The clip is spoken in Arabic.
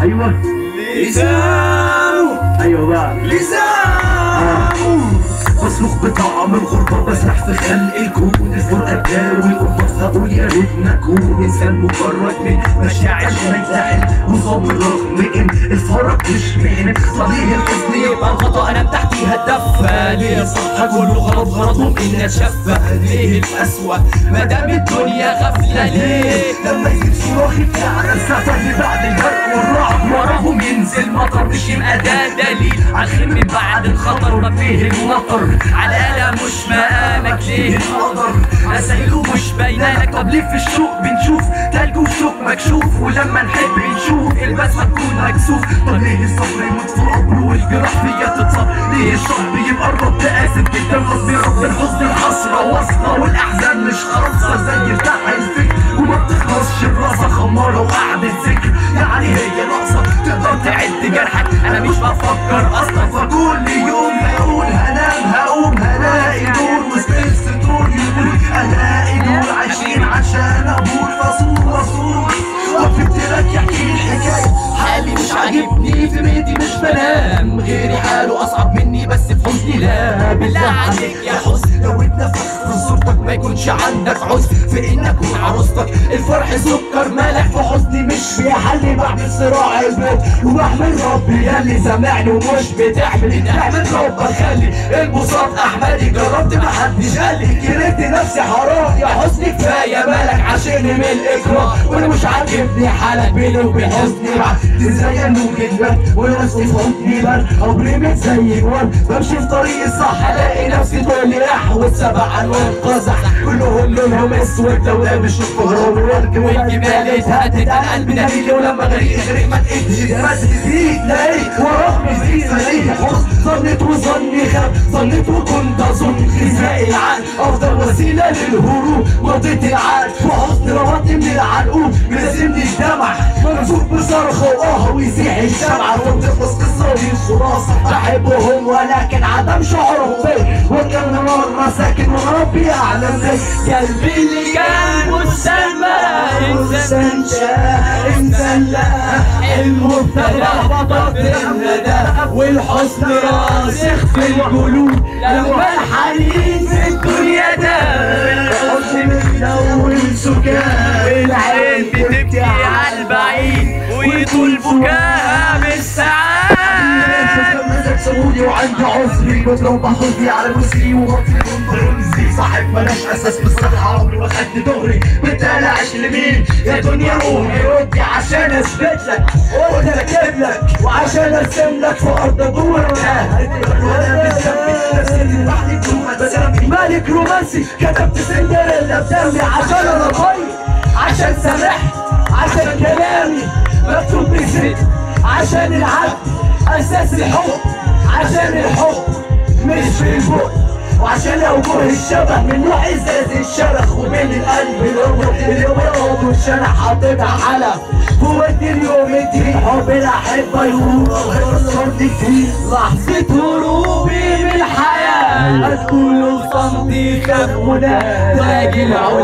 ايوه لسانه، ايوه بقى لسانه بصرخ بطعم الغربة، بسرح في خلق الكون، الفرقة تداوي القربة، أقول يا ريت نكون إنسان مجرد من مشاعر مزاحم، نظام رغم إن الفرق مش بين طريق الحزن يبقى الخطأ أنا تحتيها الدفة. ليه الصح كله غلط غلطهم إن أتشفى؟ ليه الأسوأ مادام الدنيا غفلة؟ ليه لما يزيد صراخي على السفر بعد البرق والرعب وراهم ينزل مطر، مش يبقى ده دليل على الخير من بعد الخطر؟ ما فيه المطر على الآلة مش مقامك، ليه القدر رسايله مش باينالك؟ طب ليه في الشوق بنشوف تلج وشوق مكشوف، ولما نحب نشوف البسمة تكون مكسوف؟ طب ليه الصبر يموت في قبره والجراح فيا تتصاب؟ ليه الشعب يبقى الرب قاسم جدا غصب رب الحزن الحسرة واصلة، والأحزان مش خالصة زي بتاع الفكر، وما بتخلصش الراسة خمارة وقعدة ذكر، يعني هي ناقصة تقدر تعد جرحك؟ أنا مش بفكر أصلا، فكل يوم هقول هنام هقوم هلاقي نور وسط السطور يقول الاقي نور، عايشين عشان اقول فصول وصول، وقفت لك يحكي الحكايه حالي مش عاجبني، في بيتي مش بنام، غيري حاله اصعب مني بس في حزني لا. بالله عليك يا حزن لو اتنفخت في صورتك ما يكونش عندك عذر في ان اكون عروستك، الفرح سكر مالح في حزني مش بيحلي، بعمل صراع البيت وبحمل ربي ياللي سامعني ومش بتعمل، احمد ربك خلي البساط احمدي، جربت محدش قالي، كرهت نفسي حرام يا حزني كفايه مالك عشاني من الاكرام، وانا مش عاجبني حالك بيني وبين حزني، بعد تزينوا جدا ونفسي في حضني بل عمري زي الورد، بمشي في طريق الصح الاقي نفسي تقول لي احوت سبع الوان قزح كلهم لونهم اسود، لو لابس الكهرباء والورد والجبال اتهدت انا قلبي دليلي، ولما غريق غريق ما لقيتش بس جديد لقيت ورغم زيد زي حزن، ظنيت وظني خاب ظنيت وكنت اظن غذاء العقل افضل وسيله للهروب، مضيت العقل وحزن روضني من العنقود، ملازمني الدمع ممسوك بصرخه واه ويزيح الشمعه، وتخلص قصتي الخلاصه بحبهم ولكن عدم شعورهم بيا، وكان مره ساكن وربي اعلم بيا، قلبي اللي كان مسمى انسان شاء انسان لا حلمه ابتدى بطل الندى، والحزن راسخ في القلوب لما الحنين في الدنيا ده، الحزن من اول سكان العين بتبكي على البعيد ويطول بكاها بالساعات، سعودي وعندي عذري بضرب بحظي على جزري وغطي رمزي، صاحب ملاش اساس بالصحه عمري ما خدت دغري، بتقلقش لمين يا دنيا روحي ردي عشان اثبت لك قلت اكتب لك وعشان ارسم لك في ارض دور وانا بالذنب نفسي مالك رومانسي، كتبت سندريلا بدمي عشان انا طيب، عشان سامحت عشان كلامي مكتوب بزيت، عشان العدل اساس الحب، عشان الحب مش في البق، وعشان اوجه الشبه من نوع ازاز الشرخ، وبين القلب اللي ورد والشنح حاططها حلف فوت اليوم الدين، حب الاحبه يقول صرت كتير لحظه هروبي من الحياه، كله في صمتي خاف منى تاج العلا.